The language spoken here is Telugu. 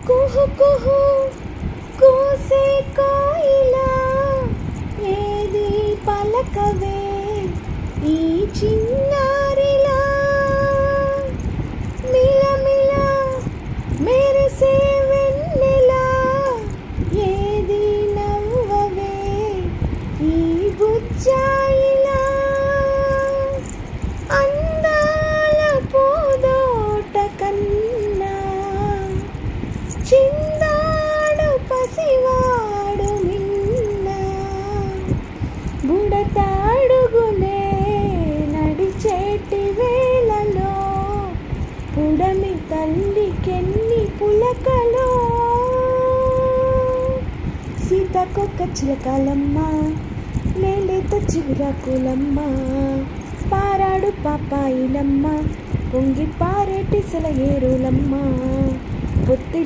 కుహు కుహు కూసే కోయిలా ఏది పలకవే ఈ చిన్నారిలా మిలమిల మెరిసే వెన్నెలా ఏది నవ్వవే ఈ బుజ్జాయిలా అందాల పూదోట కన్నా చిందాడు పసివాడు మిన్న బుడతాడుగులే నడిచేటి వేళలో పుడమి తల్లికెన్ని పులకలో సీతాకొక చిలకలమ్మ లేలేత చిగురాకులమ్మ పారాడు పాపాయిలమ్మ పొంగి పారేటి సెలయేరులమ్మ పొత్తిళ్ళు